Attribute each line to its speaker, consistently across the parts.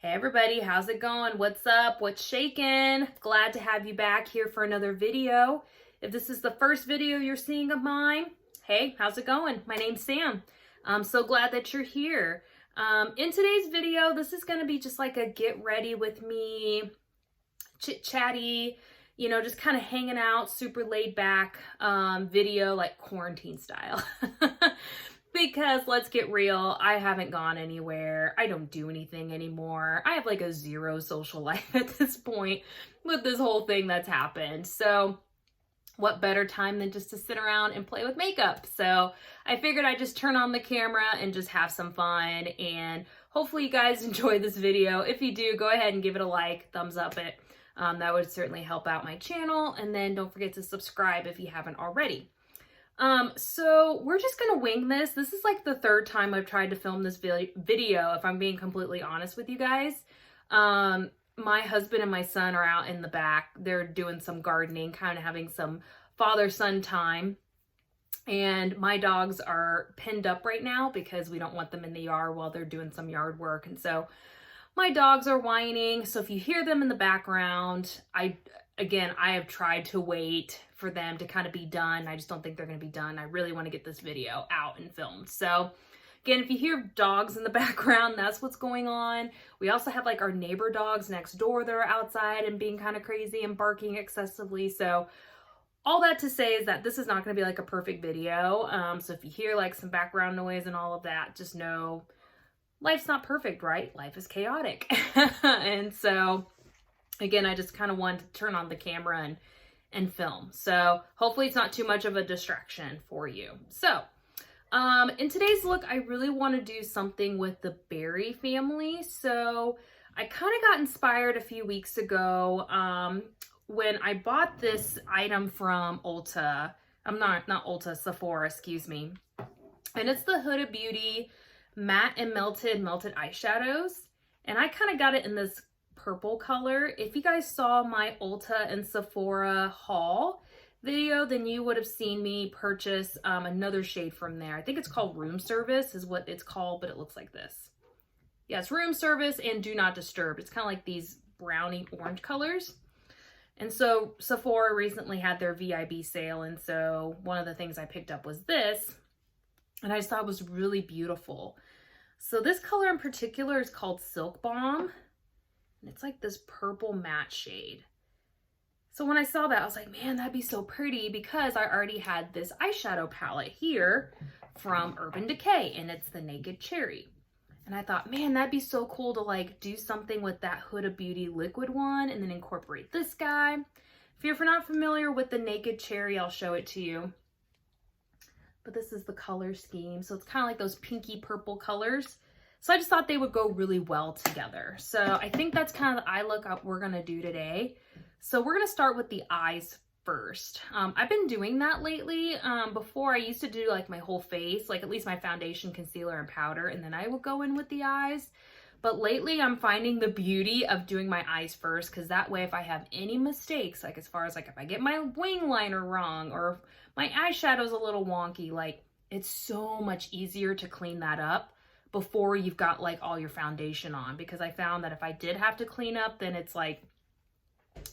Speaker 1: Hey everybody, how's it going? What's up? What's shaking? Glad to have you back here for another video. If this is the first video you're seeing of mine, hey, how's it going? My name's Sam. I'm so glad that you're here. In today's video, this is going to be just like a get ready with me, chit-chatty, just kind of hanging out, super laid back video, like quarantine style. Because let's get real, I haven't gone anywhere. I don't do anything anymore. I have like a zero social life at this point with this whole thing that's happened. So what better time than just to sit around and play with makeup? So I figured I'd just turn on the camera and just have some fun. And hopefully you guys enjoy this video. If you do, go ahead and give it a like, thumbs up it. That would certainly help out my channel. And then don't forget to subscribe if you haven't already. So we're just gonna wing this. This is like the third time I've tried to film this video, if I'm being completely honest with you guys. My husband and my son are out in the back. They're doing some gardening, kind of having some father-son time. And my dogs are pinned up right now because we don't want them in the yard while they're doing some yard work. And so my dogs are whining. So if you hear them in the background, I have tried to wait for them to kind of be done. I just don't think they're going to be done. I really want to get this video out and filmed. So again, if you hear dogs in the background, that's what's going on. We also have like our neighbor dogs next door that are outside and being kind of crazy and barking excessively. So all that to say is that this is not going to be like a perfect video. So if you hear like some background noise and all of that, just know life's not perfect, right? Life is chaotic. And so again, I just kind of wanted to turn on the camera and film. So hopefully it's not too much of a distraction for you. So in today's look, I really want to do something with the berry family. So I kind of got inspired a few weeks ago when I bought this item from Ulta. Not Ulta, Sephora, excuse me. And it's the Huda Beauty matte and melted eyeshadows. And I kind of got it in this purple color. If you guys saw my Ulta and Sephora haul video, then you would have seen me purchase another shade from there. I think it's called Room Service is what it's called, but it looks like this. Yeah, it's Room Service and Do Not Disturb. It's kind of like these brownie orange colors. And so Sephora recently had their VIB sale, and so one of the things I picked up was this, and I just thought it was really beautiful. So this color in particular is called Silk Bomb. And it's like this purple matte shade. So when I saw that, I was like, man, that'd be so pretty, because I already had this eyeshadow palette here from Urban Decay, and it's the Naked Cherry. And I thought, man, that'd be so cool to like do something with that Huda Beauty liquid one and then incorporate this guy. If you're not familiar with the Naked Cherry, I'll show it to you. But this is the color scheme. So it's kind of like those pinky purple colors. So I just thought they would go really well together. So I think that's kind of the eye look we're going to do today. So we're going to start with the eyes first. I've been doing that lately. Before I used to do like my whole face, like at least my foundation, concealer, and powder, and then I would go in with the eyes. But lately I'm finding the beauty of doing my eyes first, because that way if I have any mistakes, like as far as like if I get my wing liner wrong or my eyeshadow's a little wonky, like it's so much easier to clean that up before you've got like all your foundation on. Because I found that if I did have to clean up, then it's like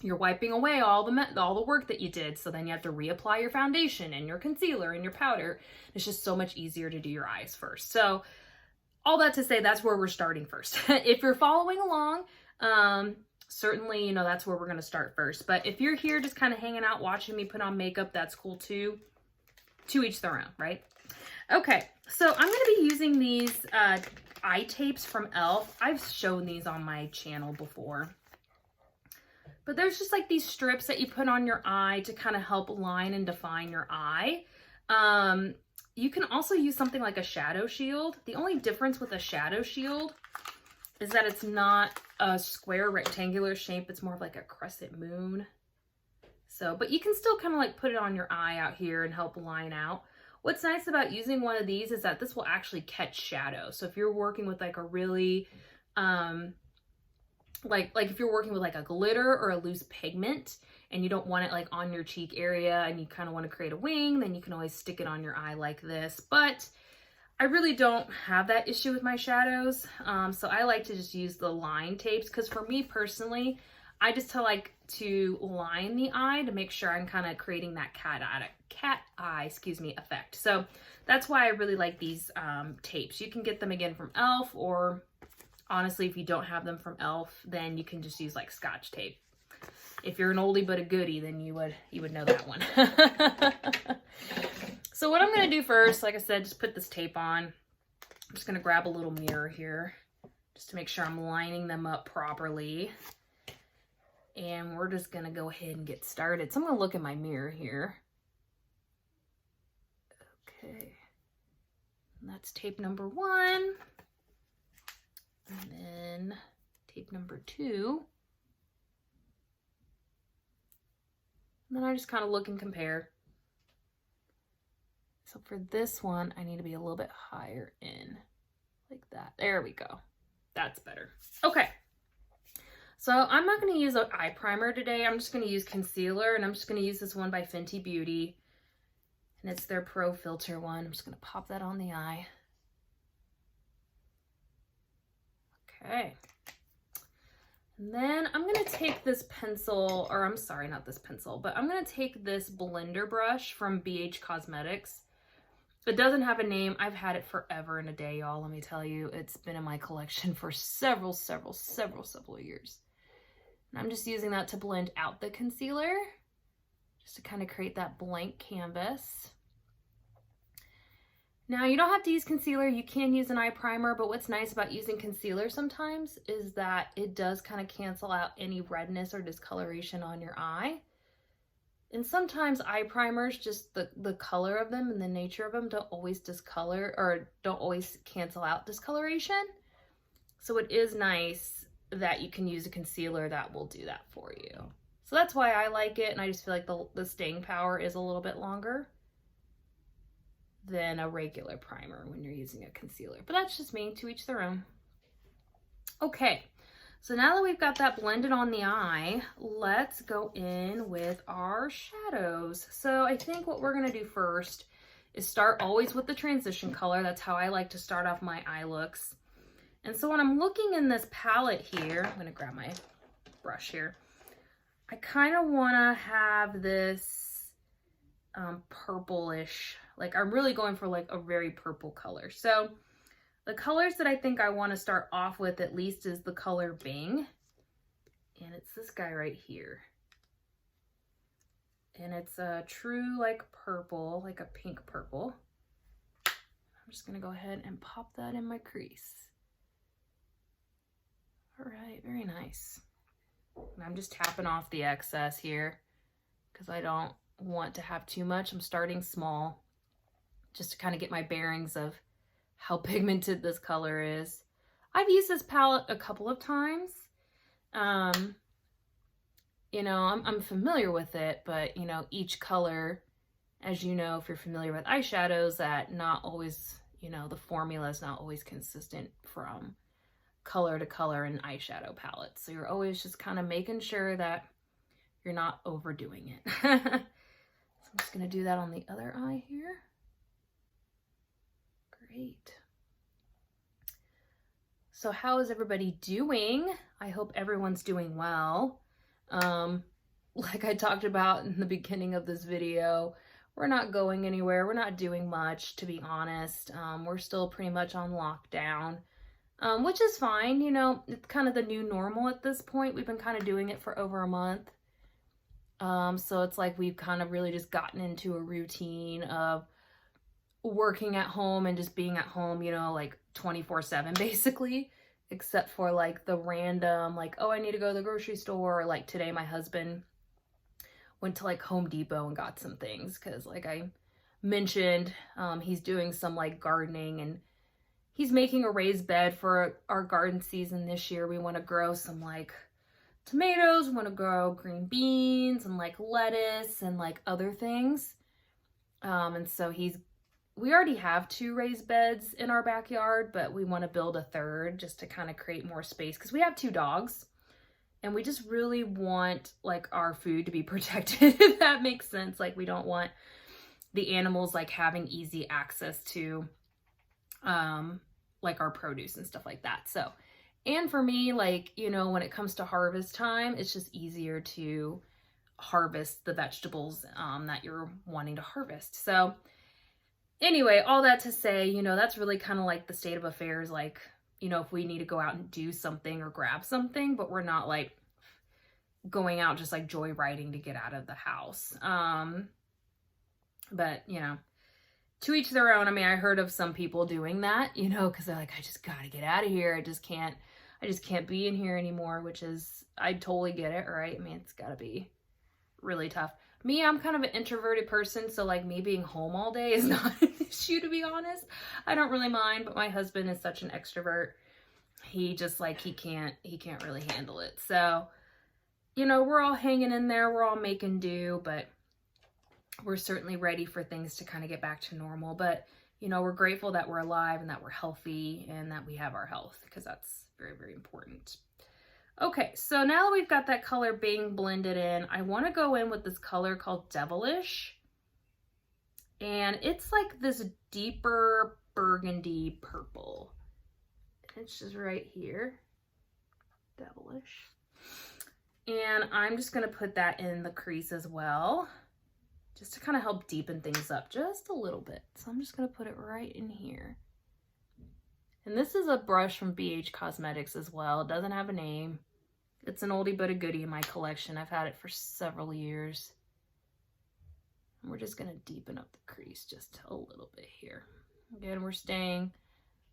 Speaker 1: you're wiping away all the work that you did. So then you have to reapply your foundation and your concealer and your powder. It's just so much easier to do your eyes first. So all that to say, that's where we're starting first. If you're following along, certainly, that's where we're going to start first. But if you're here just kind of hanging out, watching me put on makeup, that's cool too. To each their own, right? Okay, so I'm going to be using these eye tapes from e.l.f. I've shown these on my channel before. But there's just like these strips that you put on your eye to kind of help line and define your eye. You can also use something like a shadow shield. The only difference with a shadow shield is that it's not a square rectangular shape. It's more of like a crescent moon. So, but you can still kind of like put it on your eye out here and help line out. What's nice about using one of these is that this will actually catch shadow. So if you're working with like a really, like if you're working with like a glitter or a loose pigment and you don't want it like on your cheek area and you kind of want to create a wing, then you can always stick it on your eye like this. But I really don't have that issue with my shadows. So I like to just use the line tapes because for me personally, I just like to line the eye to make sure I'm kind of creating that cat eye, effect. So that's why I really like these tapes. You can get them again from e.l.f. or honestly, if you don't have them from e.l.f., then you can just use like Scotch tape. If you're an oldie but a goodie, then you would know that one. So what I'm going to do first, like I said, just put this tape on. I'm just going to grab a little mirror here just to make sure I'm lining them up properly. And we're just going to go ahead and get started. So I'm going to look in my mirror here. Okay. And that's tape number 1. And then tape number 2. And then I just kind of look and compare. So for this one, I need to be a little bit higher in, like that. There we go. That's better. Okay. So I'm not going to use an eye primer today. I'm just going to use concealer, and I'm just going to use this one by Fenty Beauty. And it's their Pro Filter one. I'm just going to pop that on the eye. Okay. And then I'm going to take this pencil, or I'm sorry, not this pencil, but I'm going to take this blender brush from BH Cosmetics. It doesn't have a name. I've had it forever and a day, y'all. Let me tell you, it's been in my collection for several years. And I'm just using that to blend out the concealer, just to kind of create that blank canvas. Now, you don't have to use concealer. You can use an eye primer, but what's nice about using concealer sometimes is that it does kind of cancel out any redness or discoloration on your eye. And sometimes eye primers, just the color of them and the nature of them don't always discolor or don't always cancel out discoloration. So it is nice that you can use a concealer that will do that for you. So that's why I like it, and I just feel like the staying power is a little bit longer than a regular primer when you're using a concealer. But that's just me, to each their own. Okay. So now that we've got that blended on the eye, let's go in with our shadows. So I think what we're going to do first is start always with the transition color. That's how I like to start off my eye looks. And so when I'm looking in this palette here, I'm going to grab my brush here. I kind of want to have this purplish, like I'm really going for like a very purple color. So the colors that I think I want to start off with at least is the color Bing. And it's this guy right here. And it's a true like purple, like a pink purple. I'm just going to go ahead and pop that in my crease. All right, very nice. And I'm just tapping off the excess here because I don't want to have too much. I'm starting small just to kind of get my bearings of how pigmented this color is. I've used this palette a couple of times. You know, I'm familiar with it, but you know, each color, as you know, if you're familiar with eyeshadows, that not always, you know, the formula is not always consistent from color to color in eyeshadow palettes. So you're always just kind of making sure that you're not overdoing it. So I'm just going to do that on the other eye here. Great. So how is everybody doing? I hope everyone's doing well. Like I talked about in the beginning of this video, we're not going anywhere. We're not doing much, to be honest. We're still pretty much on lockdown, which is fine. You know, it's kind of the new normal at this point. We've been kind of doing it for over a month. So it's like we've kind of really just gotten into a routine of working at home and just being at home, you know, like 24/7 basically, except for like the random, like, oh, I need to go to the grocery store. Or like today, my husband went to like Home Depot and got some things because like I mentioned, he's doing some like gardening and he's making a raised bed for our garden season this year. We want to grow some like tomatoes, we want to grow green beans and like lettuce and like other things. And so we already have 2 raised beds in our backyard, but we want to build a 3rd just to kind of create more space because we have 2 dogs and we just really want like our food to be protected, if that makes sense. Like we don't want the animals like having easy access to like our produce and stuff like that. So, and for me, like, you know, when it comes to harvest time, it's just easier to harvest the vegetables that you're wanting to harvest. So anyway, all that to say, you know, that's really kind of like the state of affairs. Like, you know, if we need to go out and do something or grab something, but we're not like going out just like joyriding to get out of the house. But you know, to each their own. I mean, I heard of some people doing that, you know, because they're like, I just gotta get out of here. I just can't be in here anymore, which is, I totally get it, right? I mean, it's gotta be really tough. Me, I'm kind of an introverted person, so like me being home all day is not an issue, to be honest. I don't really mind, but my husband is such an extrovert. He just like, he can't really handle it. So, you know, we're all hanging in there, we're all making do, but we're certainly ready for things to kind of get back to normal. But, you know, we're grateful that we're alive and that we're healthy and that we have our health, because that's very, very important. Okay, so now that we've got that color being blended in, I want to go in with this color called Devilish. And it's like this deeper burgundy purple. It's just right here. Devilish. And I'm just going to put that in the crease as well, just to kind of help deepen things up just a little bit. So I'm just going to put it right in here. And this is a brush from BH Cosmetics as well. It doesn't have a name. It's an oldie but a goodie in my collection. I've had it for several years. And we're just going to deepen up the crease just a little bit here. Again, we're staying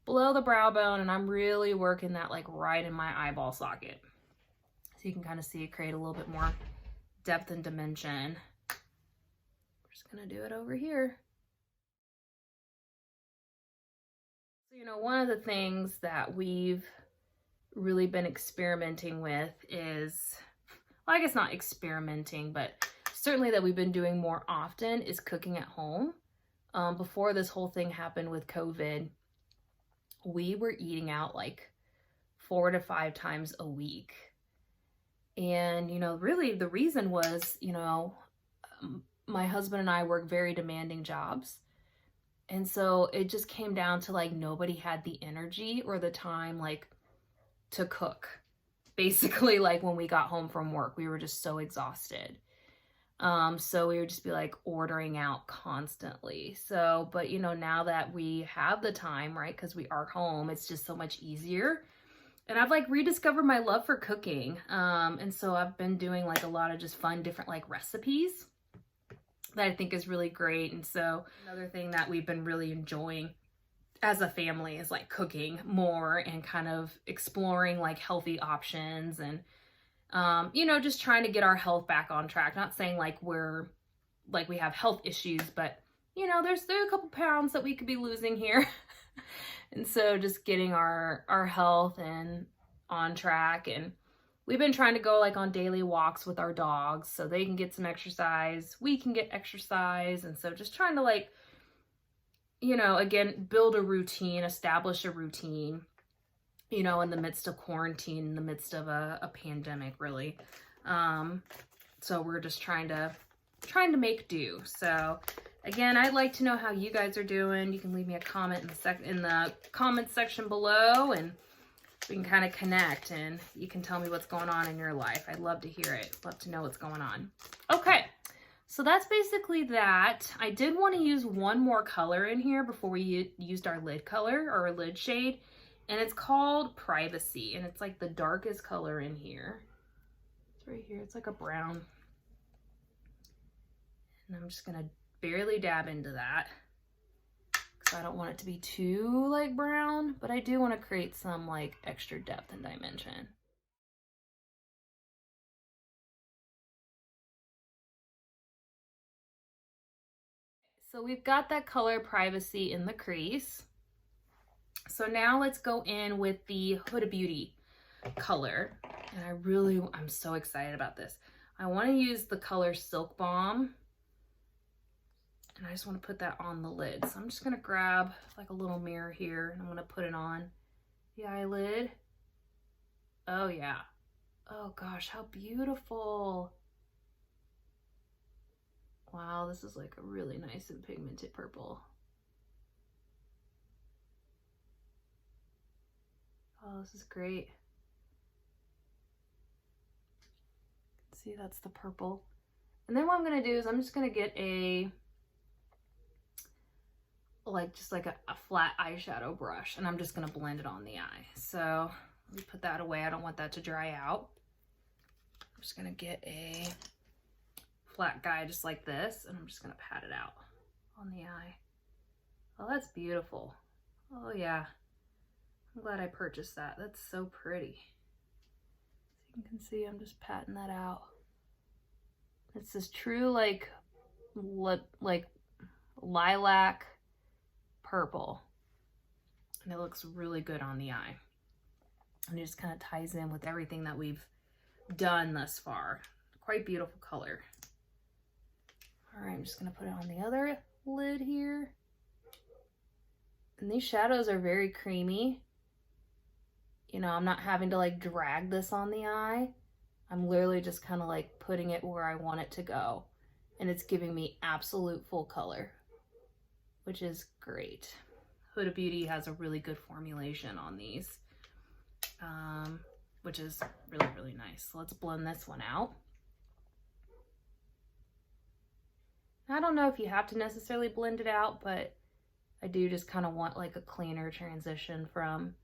Speaker 1: below the brow bone, and I'm really working that like right in my eyeball socket. So you can kind of see it create a little bit more depth and dimension. We're just going to do it over here. So, you know, one of the things that we've really been experimenting with is, well, I guess not experimenting, but certainly that we've been doing more often is cooking at home. Before this whole thing happened with COVID, we were eating out like 4 to 5 times a week. And, you know, really the reason was, you know, my husband and I work very demanding jobs. And so it just came down to like nobody had the energy or the time like to cook. Basically, like when we got home from work, we were just so exhausted. So we would just be like ordering out constantly. So, but you know, now that we have the time, right, because we are home, it's just so much easier. And I've like rediscovered my love for cooking. And so I've been doing like a lot of just fun, different like recipes that I think is really great. And so another thing that we've been really enjoying as a family is like cooking more and kind of exploring like healthy options and, you know, just trying to get our health back on track. Not saying like we have health issues, but you know, there's a couple pounds that we could be losing here. And so just getting our health and on track. And we've been trying to go like on daily walks with our dogs so they can get some exercise, we can get exercise. And so just trying to like, you know, again, build a routine, establish a routine, you know, in the midst of quarantine, in the midst of a pandemic, really. So we're just trying to make do. So again, I'd like to know how you guys are doing. You can leave me a comment in the comment section below, and we can kind of connect, and you can tell me what's going on in your life. I'd love to hear it. Love to know what's going on. Okay, so that's basically that. I did want to use one more color in here before we used our lid color or our lid shade, and it's called Privacy, and it's like the darkest color in here. It's right here. It's like a brown. And I'm just gonna barely dab into that because I don't want it to be too like brown, but I do want to create some like extra depth and dimension. So we've got that color Privacy in the crease. So now let's go in with the Huda Beauty color. And I'm so excited about this. I want to use the color Silk Bomb. And I just want to put that on the lid. So I'm just going to grab like a little mirror here and I'm going to put it on the eyelid. Oh yeah. Oh gosh, how beautiful. Wow, this is like a really nice and pigmented purple. this is great. See, that's the purple. And then what I'm gonna do is I'm just gonna get just like a flat eyeshadow brush, and I'm just gonna blend it on the eye. So let me put that away. I don't want that to dry out. I'm just gonna get a flat guy just like this, and I'm just gonna pat it out on the eye. Oh, that's beautiful. Oh yeah, I'm glad I purchased that. That's so pretty. As you can see, I'm just patting that out. It's this true like lilac purple, and it looks really good on the eye, and it just kind of ties in with everything that we've done thus far. Quite beautiful color. All right, I'm just gonna put it on the other lid here, and these shadows are very creamy. You know, I'm not having to like drag this on the eye. I'm literally just kind of like putting it where I want it to go, and it's giving me absolute full color, which is great. Huda Beauty has a really good formulation on these, which is really, really nice. So let's blend this one out. I don't know if you have to necessarily blend it out, but I do just kind of want like a cleaner transition from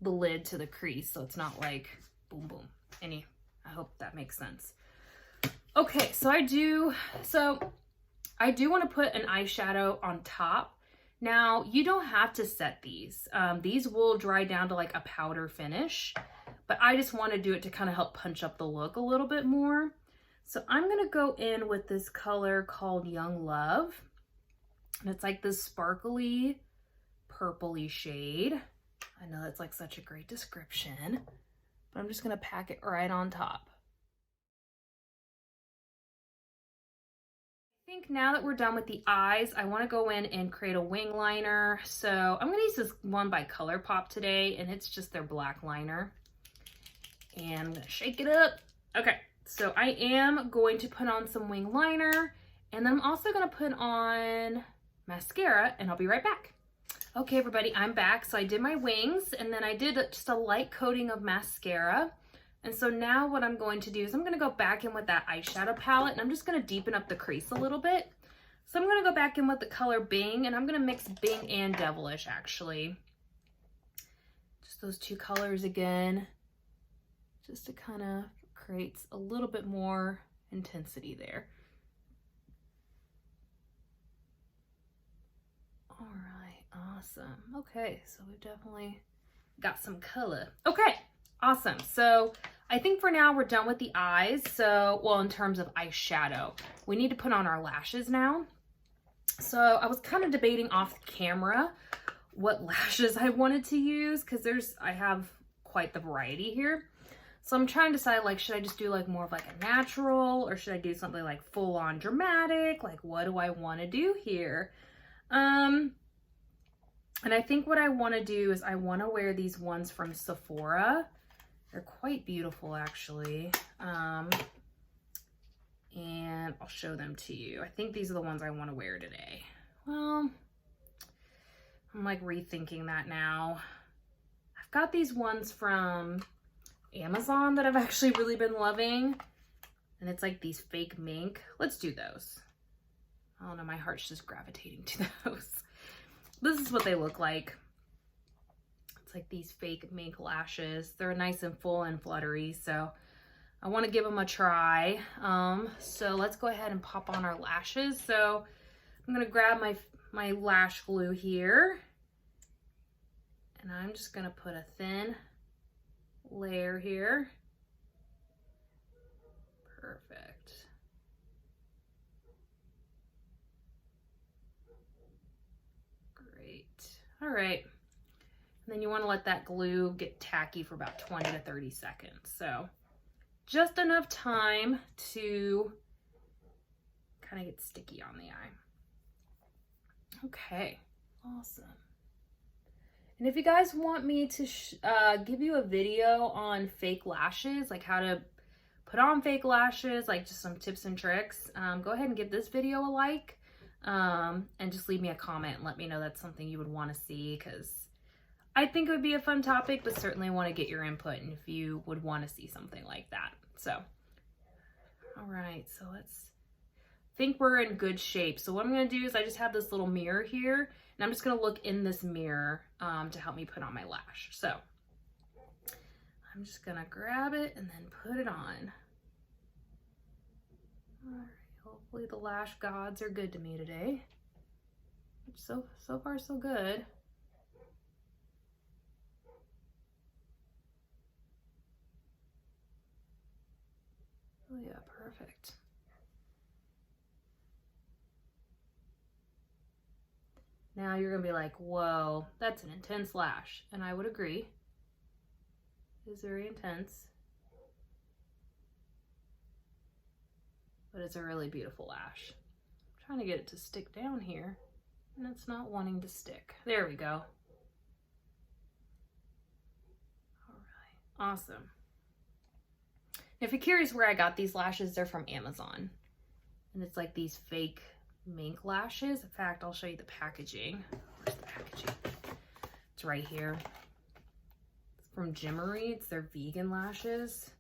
Speaker 1: the lid to the crease, so it's not like boom, boom. I hope that makes sense. Okay, so I do want to put an eyeshadow on top. Now, you don't have to set these. These will dry down to like a powder finish, but I just want to do it to kind of help punch up the look a little bit more. So I'm going to go in with this color called Young Love, and it's like this sparkly, purpley shade. I know that's like such a great description, but I'm just going to pack it right on top. I think now that we're done with the eyes, I want to go in and create a wing liner. So I'm going to use this one by ColourPop today, and it's just their black liner. And I'm going to shake it up. Okay, so I am going to put on some wing liner, and then I'm also going to put on mascara, and I'll be right back. Okay, everybody, I'm back. So I did my wings, and then I did just a light coating of mascara. And so now what I'm going to do is I'm going to go back in with that eyeshadow palette, and I'm just going to deepen up the crease a little bit. So I'm going to go back in with the color Bing, and I'm going to mix Bing and Devilish, actually. Just those two colors again, just to kind of create a little bit more intensity there. All right, awesome. Okay, so we've definitely got some color. Okay. Awesome. So I think for now we're done with the eyes. So, well, in terms of eyeshadow, we need to put on our lashes now. So I was kind of debating off camera what lashes I wanted to use, because I have quite the variety here. So I'm trying to decide, like, should I just do like more of like a natural, or should I do something like full on dramatic? Like, what do I want to do here? And I think what I want to do is I want to wear these ones from Sephora. They're quite beautiful, actually. And I'll show them to you. I think these are the ones I want to wear today. Well, I'm like rethinking that now. I've got these ones from Amazon that I've actually really been loving. And it's like these fake mink. Let's do those. I don't know, my heart's just gravitating to those. This is what they look like. It's like these fake mink lashes. They're nice and full and fluttery, so I want to give them a try. So let's go ahead and pop on our lashes. So I'm going to grab my lash glue here, and I'm just going to put a thin layer here. Perfect. Great. All right. And then you want to let that glue get tacky for about 20 to 30 seconds. So just enough time to kind of get sticky on the eye. Okay, awesome. And if you guys want me to give you a video on fake lashes, like how to put on fake lashes, like just some tips and tricks, go ahead and give this video a like, and just leave me a comment and let me know that's something you would want to see, because I think it would be a fun topic, but certainly want to get your input and if you would want to see something like that. So, all right, so let's think we're in good shape. So what I'm going to do is I just have this little mirror here, and I'm just going to look in this mirror to help me put on my lash. So I'm just going to grab it and then put it on. All right, hopefully the lash gods are good to me today. So far so good. Oh yeah, perfect. Now you're gonna be like, whoa, that's an intense lash. And I would agree. It is very intense. But it's a really beautiful lash. I'm trying to get it to stick down here, and it's not wanting to stick. There we go. All right, awesome. If you're curious where I got these lashes, they're from Amazon. And it's like these fake mink lashes. In fact, I'll show you the packaging. Where's the packaging? It's right here. It's from Gymboree. It's their vegan lashes.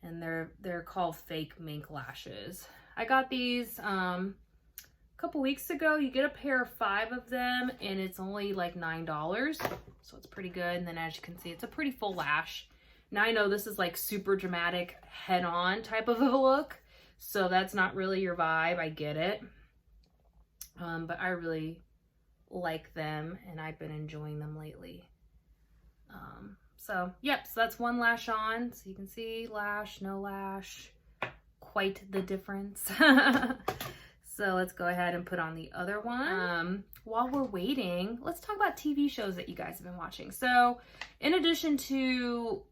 Speaker 1: And they're called fake mink lashes. I got these a couple weeks ago. You get a pair of 5 of them, and it's only like $9. So it's pretty good. And then as you can see, it's a pretty full lash. Now I know this is like super dramatic head-on type of a look, so that's not really your vibe, I get it. But I really like them and I've been enjoying them lately. So that's one lash on. So you can see lash, no lash, quite the difference. So let's go ahead and put on the other one. While we're waiting, let's talk about TV shows that you guys have been watching. So in addition to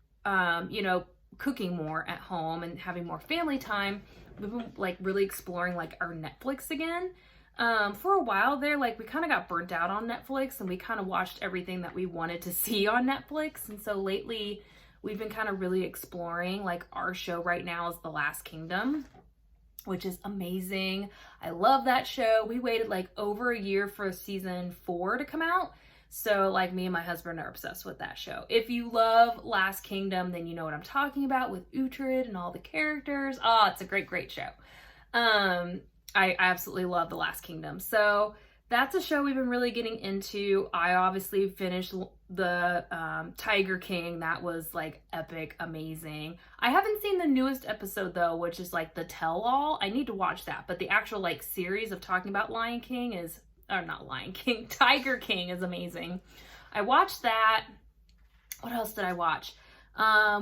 Speaker 1: you know, cooking more at home and having more family time, we've been like really exploring like our Netflix again. For a while there, like we kind of got burnt out on Netflix and we kind of watched everything that we wanted to see on Netflix. And so lately we've been kind of really exploring, like our show right now is The Last Kingdom, which is amazing. I love that show. We waited like over a year for season 4 to come out. So like me and my husband are obsessed with that show. If you love Last Kingdom, then you know what I'm talking about with Uhtred and all the characters. Oh, it's a great show. I absolutely love The Last Kingdom. So that's a show we've been really getting into. I obviously finished the Tiger King. That was like epic, amazing. I haven't seen the newest episode though, which is like the tell-all. I need to watch that. But the actual like series of talking about Lion King is, or not Lion King, Tiger King is amazing. I watched that. What else did I watch?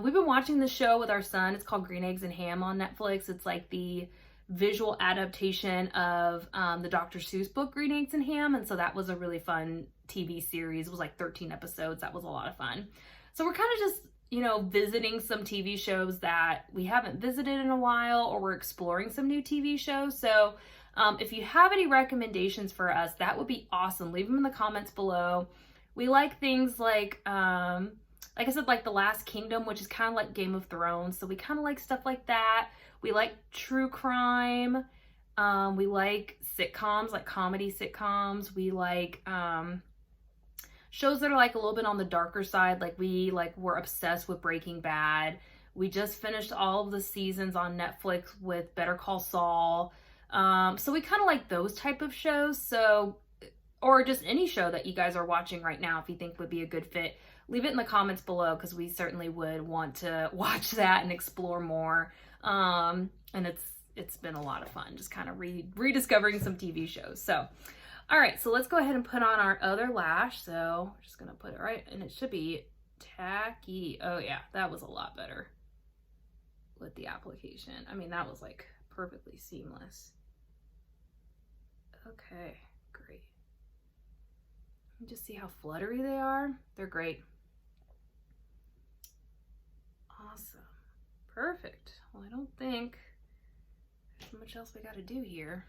Speaker 1: We've been watching the show with our son. It's called Green Eggs and Ham on Netflix. It's like the visual adaptation of the Dr. Seuss book, Green Eggs and Ham. And so that was a really fun TV series. It was like 13 episodes. That was a lot of fun. So we're kind of just, you know, visiting some TV shows that we haven't visited in a while, or we're exploring some new TV shows. So if you have any recommendations for us, that would be awesome. Leave them in the comments below. We like things like I said, like The Last Kingdom, which is kind of like Game of Thrones. So we kind of like stuff like that. We like true crime. We like sitcoms, like comedy sitcoms. We like shows that are like a little bit on the darker side. Like we're obsessed with Breaking Bad. We just finished all of the seasons on Netflix with Better Call Saul. So we kind of like those type of shows. So, or just any show that you guys are watching right now, if you think would be a good fit, leave it in the comments below, because we certainly would want to watch that and explore more. And it's been a lot of fun, just kind of rediscovering some TV shows. So, all right, so let's go ahead and put on our other lash. So we're just going to put it right, and it should be tacky. Oh yeah, that was a lot better with the application. I mean, that was like perfectly seamless. Okay, great. You just see how fluttery they are. They're great. Awesome. Perfect. Well, I don't think there's much else we got to do here.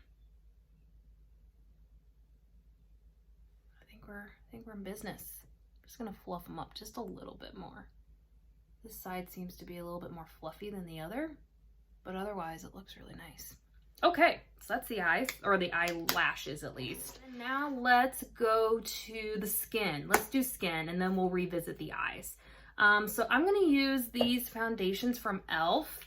Speaker 1: I think we're in business. I'm just gonna fluff them up just a little bit more. This side seems to be a little bit more fluffy than the other, but otherwise it looks really nice. Okay, so that's the eyes, or the eyelashes at least. And now let's go to the skin. Let's do skin and then we'll revisit the eyes. So I'm gonna use these foundations from e.l.f.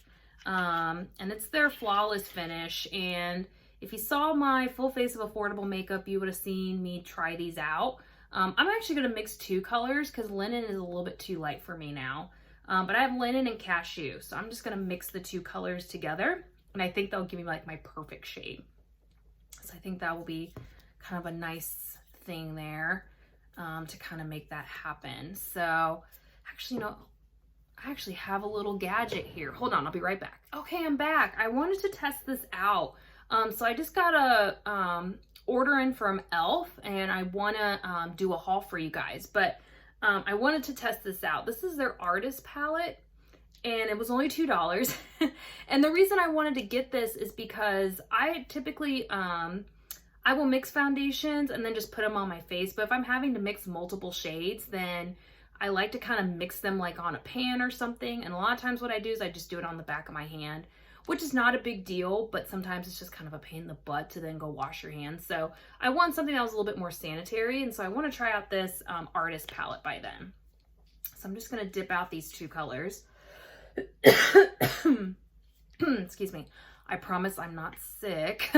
Speaker 1: And it's their Flawless Finish. And if you saw my full face of affordable makeup, you would have seen me try these out. I'm actually gonna mix two colors because linen is a little bit too light for me now. But I have linen and cashew, so I'm just gonna mix the two colors together. And I think that'll give me like my perfect shade. So I think that will be kind of a nice thing there to kind of make that happen. So actually, no, I actually have a little gadget here. Hold on, I'll be right back. Okay, I'm back. I wanted to test this out. So I just got a order in from e.l.f. and I want to do a haul for you guys. But I wanted to test this out. This is their Artist Palette. And it was only $2. And the reason I wanted to get this is because I typically, I will mix foundations and then just put them on my face. But if I'm having to mix multiple shades, then I like to kind of mix them like on a pan or something. And a lot of times what I do is I just do it on the back of my hand, which is not a big deal, but sometimes it's just kind of a pain in the butt to then go wash your hands. So I want something that was a little bit more sanitary. And so I want to try out this Artist Palette by then. So I'm just going to dip out these two colors. Excuse me. I promise I'm not sick.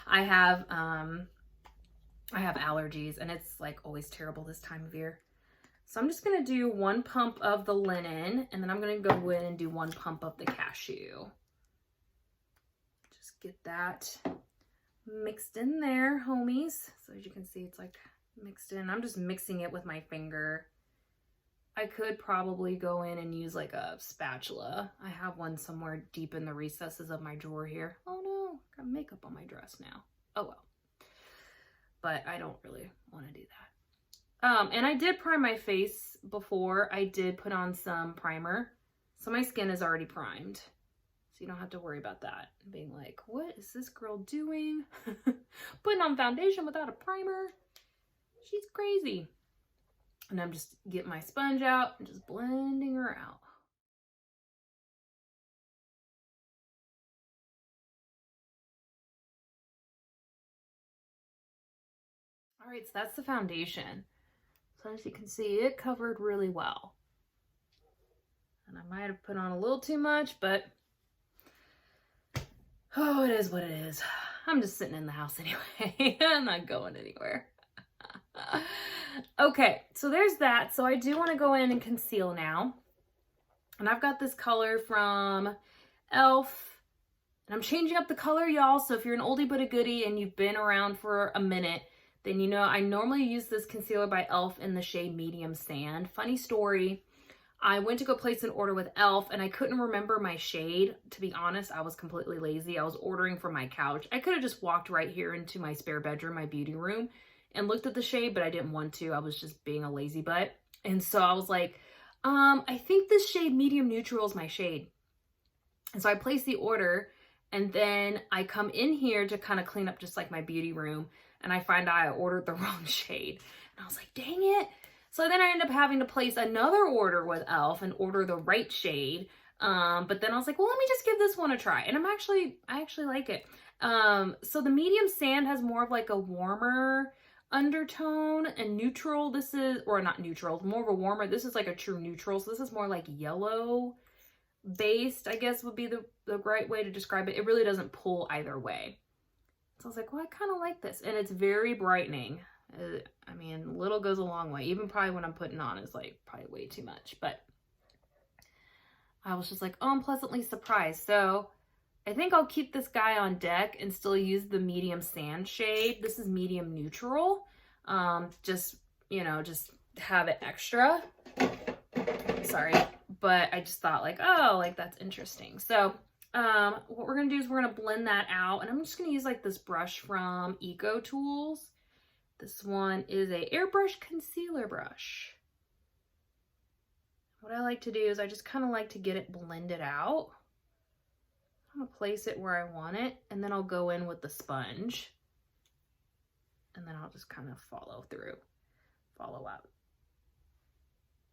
Speaker 1: I have allergies and it's like always terrible this time of year. So I'm just going to do one pump of the linen and then I'm going to go in and do one pump of the cashew. Just get that mixed in there, homies. So as you can see, it's like mixed in. I'm just mixing it with my finger. I could probably go in and use like a spatula. I have one somewhere deep in the recesses of my drawer here. Oh no, got makeup on my dress now. Oh well. But I don't really want to do that. And I did prime my face before. I did put on some primer. So my skin is already primed. So you don't have to worry about that. Being like, what is this girl doing? Putting on foundation without a primer? She's crazy. And I'm just getting my sponge out and just blending her out. All right, so that's the foundation. So as you can see, it covered really well. And I might have put on a little too much, but oh, it is what it is. I'm just sitting in the house anyway. I'm not going anywhere. Okay, so there's that. So I do want to go in and conceal now. And I've got this color from e.l.f. And I'm changing up the color, y'all. So if you're an oldie but a goodie and you've been around for a minute, then you know I normally use this concealer by e.l.f. in the shade Medium Sand. Funny story. I went to go place an order with e.l.f. and I couldn't remember my shade. To be honest, I was completely lazy. I was ordering from my couch. I could have just walked right here into my spare bedroom, my beauty room, and looked at the shade, but I didn't want to. I was just being a lazy butt. And so I was like, I think this shade Medium Neutral is my shade. And so I placed the order and then I come in here to kind of clean up just like my beauty room. And I find out I ordered the wrong shade. And I was like, dang it. So then I ended up having to place another order with e.l.f. and order the right shade. But then I was like, well, let me just give this one a try. And I actually like it. So the Medium Sand has more of like a warmer undertone, and neutral, this is, or not neutral, more of a warmer, this is like a true neutral. So this is more like yellow based, I guess would be the right way to describe it. It really doesn't pull either way. So I was like, well, I kind of like this. And it's very brightening. I mean, little goes a long way. Even probably when I'm putting on is like probably way too much. But I was just like, oh, I'm pleasantly surprised. So I think I'll keep this guy on deck and still use the Medium Sand shade. This is Medium Neutral. Just, you know, just have it extra. Sorry. But I just thought like, oh, like that's interesting. So what we're going to do is we're going to blend that out. And I'm just going to use like this brush from Eco Tools. This one is a airbrush concealer brush. What I like to do is I just kind of like to get it blended out. I'm gonna place it where I want it, and then I'll go in with the sponge, and then I'll just kind of follow out.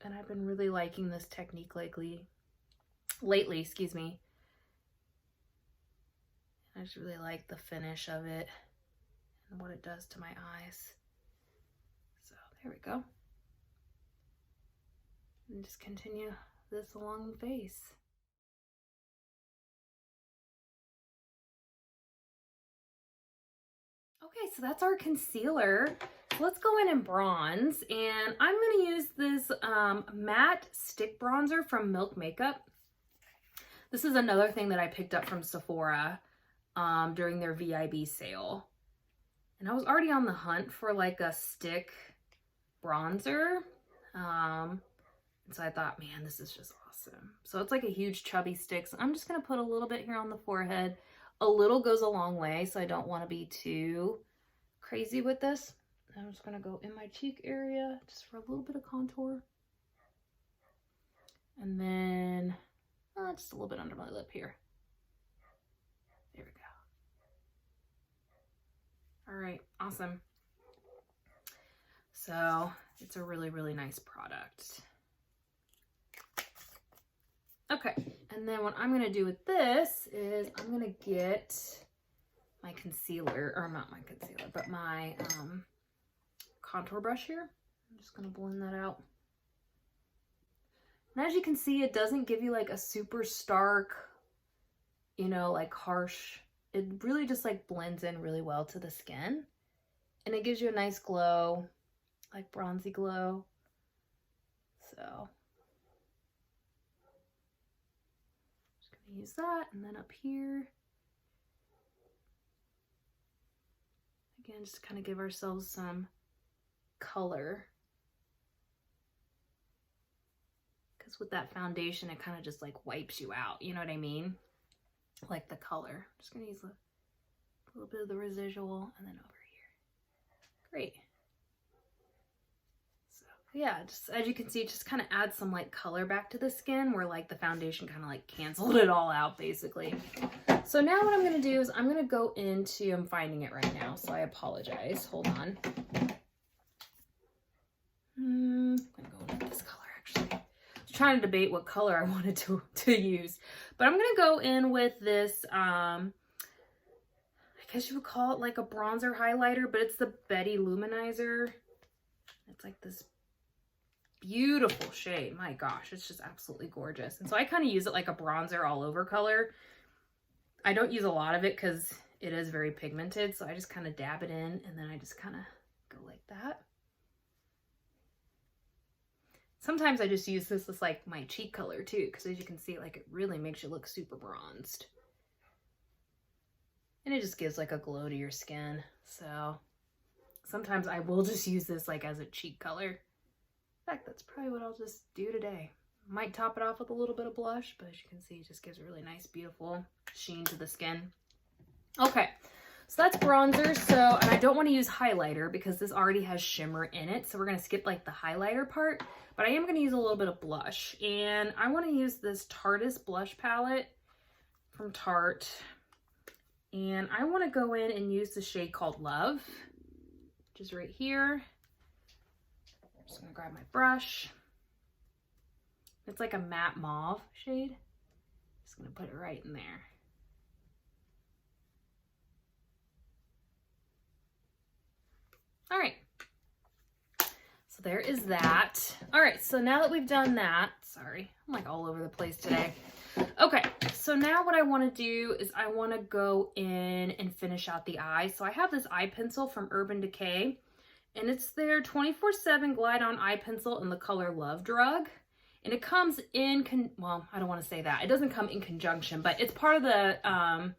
Speaker 1: And I've been really liking this technique lately, excuse me. I just really like the finish of it and what it does to my eyes. So there we go. And just continue this along the face. Okay, so that's our concealer. So let's go in and bronze, and I'm gonna use this matte stick bronzer from Milk Makeup. This is another thing that I picked up from Sephora during their VIB sale. And I was already on the hunt for like a stick bronzer. And so I thought, man, this is just awesome. So it's like a huge chubby stick. So I'm just gonna put a little bit here on the forehead. A little goes a long way, so I don't want to be too crazy with this. I'm just gonna go in my cheek area just for a little bit of contour. And then just a little bit under my lip here. There we go. All right, awesome. So it's a really, really nice product. Okay, and then what I'm gonna do with this is I'm gonna get my concealer, or not my concealer, but my contour brush here. I'm just gonna blend that out. And as you can see, it doesn't give you like a super stark, you know, like harsh. It really just like blends in really well to the skin. And it gives you a nice glow, like bronzy glow. So use that, and then up here again, just kind of give ourselves some color, because with that foundation it kind of just like wipes you out, you know what I mean, like the color. I'm just gonna use a little bit of the residual and then over here. Great. Yeah, just as you can see, it just kind of adds some like color back to the skin where like the foundation kind of like canceled it all out basically. So now what I'm going to do is I'm going to go into, I'm finding it right now, so I apologize. Hold on. I'm going to go into this color actually. I was trying to debate what color I wanted to use, but I'm going to go in with this, I guess you would call it like a bronzer highlighter, but it's the Betty Luminizer. It's like this beautiful shade. My gosh, it's just absolutely gorgeous. And so I kind of use it like a bronzer all over color. I don't use a lot of it because it is very pigmented, so I just kind of dab it in and then I just kind of go like that. Sometimes I just use this as like my cheek color too, because as you can see, like it really makes you look super bronzed. And it just gives like a glow to your skin. So sometimes I will just use this like as a cheek color. In fact, that's probably what I'll just do today. Might top it off with a little bit of blush, but as you can see, it just gives a really nice, beautiful sheen to the skin. Okay, so that's bronzer. So, and I don't want to use highlighter because this already has shimmer in it. So we're going to skip like the highlighter part, but I am going to use a little bit of blush. And I want to use this Tarteist blush palette from Tarte. And I want to go in and use the shade called Love, which is right here. I'm just gonna grab my brush. It's like a matte mauve shade. Just gonna put it right in there. All right. So there is that. All right, so now that we've done that, sorry, I'm like all over the place today. Okay, so now what I want to do is I want to go in and finish out the eye. So I have this eye pencil from Urban Decay. And it's their 24/7 Glide On Eye Pencil in the color Love Drug. And it comes in, well, I don't want to say that. It doesn't come in conjunction, but it's part of the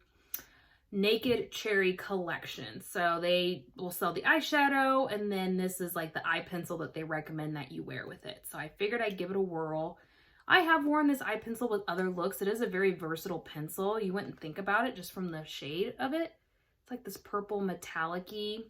Speaker 1: Naked Cherry collection. So they will sell the eyeshadow, and then this is like the eye pencil that they recommend that you wear with it. So I figured I'd give it a whirl. I have worn this eye pencil with other looks. It is a very versatile pencil. You wouldn't think about it just from the shade of it. It's like this purple metallic-y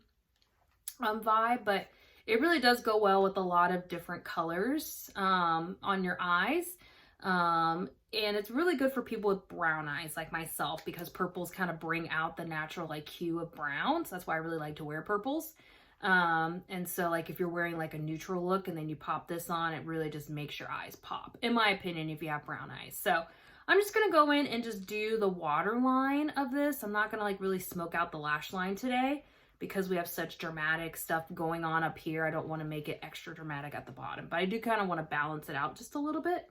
Speaker 1: vibe, but it really does go well with a lot of different colors on your eyes. And it's really good for people with brown eyes like myself, because purples kind of bring out the natural like hue of brown. So that's why I really like to wear purples. And so like if you're wearing like a neutral look and then you pop this on, it really just makes your eyes pop, in my opinion, if you have brown eyes. So I'm just going to go in and just do the waterline of this. I'm not going to like really smoke out the lash line today because we have such dramatic stuff going on up here. I don't want to make it extra dramatic at the bottom, but I do kind of want to balance it out just a little bit.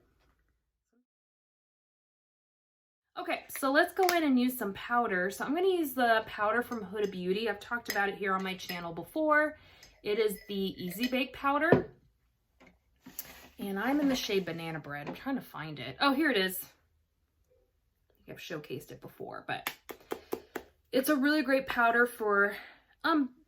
Speaker 1: Okay, so let's go in and use some powder. So I'm going to use the powder from Huda Beauty. I've talked about it here on my channel before. It is the Easy Bake powder. And I'm in the shade Banana Bread. I'm trying to find it. Oh, here it is. I think I've showcased it before, but it's a really great powder for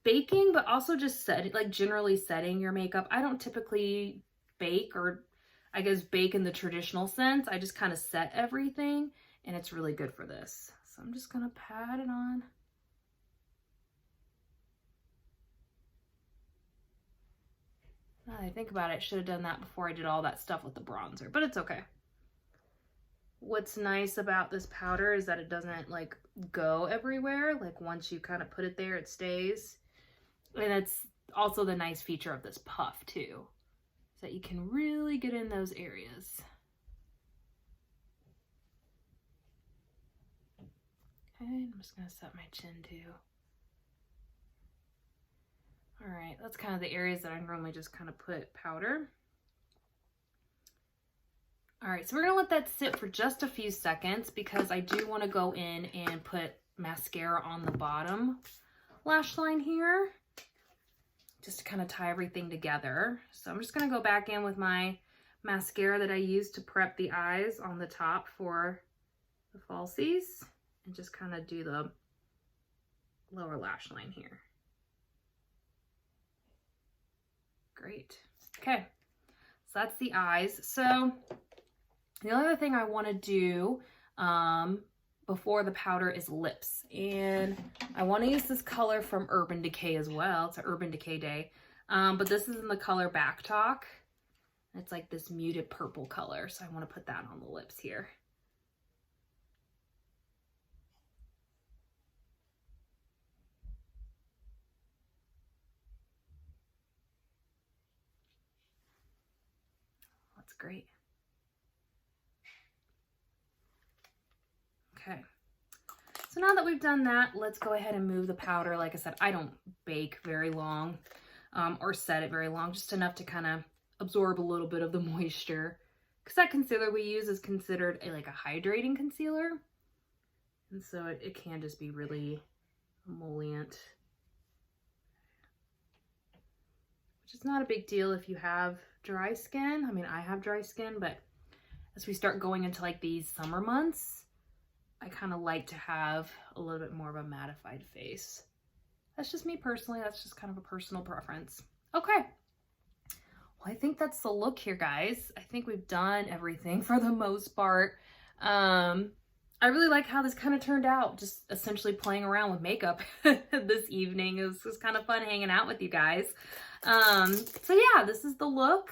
Speaker 1: baking, but also just generally setting your makeup. I don't typically bake, or I guess bake in the traditional sense. I just kind of set everything, and it's really good for this. So I'm just gonna pat it on. Now that I think about it, I should have done that before I did all that stuff with the bronzer, but it's okay. What's nice about this powder is that it doesn't like go everywhere. Like once you kind of put it there, it stays. And it's also the nice feature of this puff too, is that you can really get in those areas. Okay, I'm just gonna set my chin too. All right, that's kind of the areas that I normally just kind of put powder. All right, so we're gonna let that sit for just a few seconds because I do want to go in and put mascara on the bottom lash line here, just to kind of tie everything together. So I'm just gonna go back in with my mascara that I used to prep the eyes on the top for the falsies, and just kind of do the lower lash line here. Great. Okay, so that's the eyes. So the other thing I want to do before the powder is lips, and I want to use this color from Urban Decay as well. It's an Urban Decay day, but this is in the color Back Talk. It's like this muted purple color, so I want to put that on the lips here. That's great. Okay, so now that we've done that, let's go ahead and move the powder. Like I said, I don't bake very long or set it very long, just enough to kind of absorb a little bit of the moisture, because that concealer we use is considered like a hydrating concealer, and so it can just be really emollient, which is not a big deal if you have dry skin. I mean, I have dry skin, but as we start going into like these summer months, I kind of like to have a little bit more of a mattified face. That's just me personally. That's just kind of a personal preference. Okay. Well, I think that's the look here, guys. I think we've done everything for the most part. I really like how this kind of turned out, just essentially playing around with makeup this evening. It was kind of fun hanging out with you guys. So yeah, this is the look.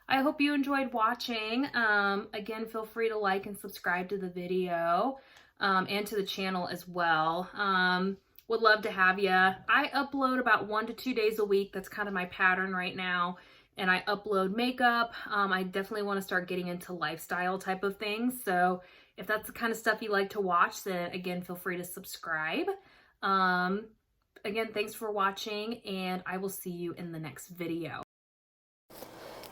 Speaker 1: I hope you enjoyed watching. Again, feel free to like and subscribe to the video. And to the channel as well. Would love to have you. I upload about 1 to 2 days a week. That's kind of my pattern right now. And I upload makeup. I definitely want to start getting into lifestyle type of things. So if that's the kind of stuff you like to watch, then again, feel free to subscribe. Again, thanks for watching, and I will see you in the next video.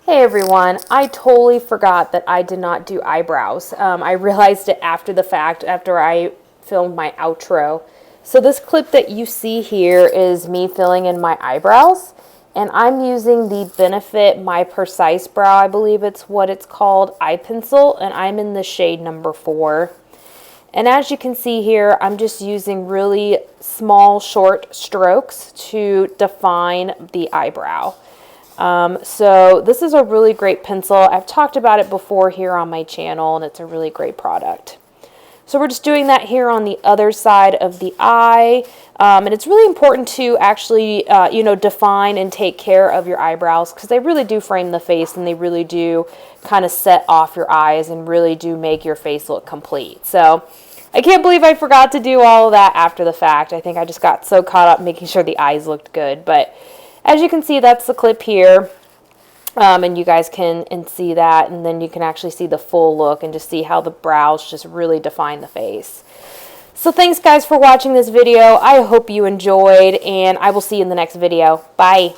Speaker 2: Hey everyone, I totally forgot that I did not do eyebrows. I realized it after the fact, after I filmed my outro. So this clip that you see here is me filling in my eyebrows, and I'm using the Benefit My Precise Brow, I believe it's what it's called, eye pencil, and I'm in the shade number 4. And as you can see here, I'm just using really small, short strokes to define the eyebrow. So this is a really great pencil. I've talked about it before here on my channel, and it's a really great product. So we're just doing that here on the other side of the eye. And it's really important to actually, define and take care of your eyebrows, because they really do frame the face, and they really do kind of set off your eyes and really do make your face look complete. So I can't believe I forgot to do all of that after the fact. I think I just got so caught up making sure the eyes looked good. But as you can see, that's the clip here. And you guys can see that, and then you can actually see the full look and just see how the brows just really define the face. So thanks guys for watching this video. I hope you enjoyed, and I will see you in the next video. Bye.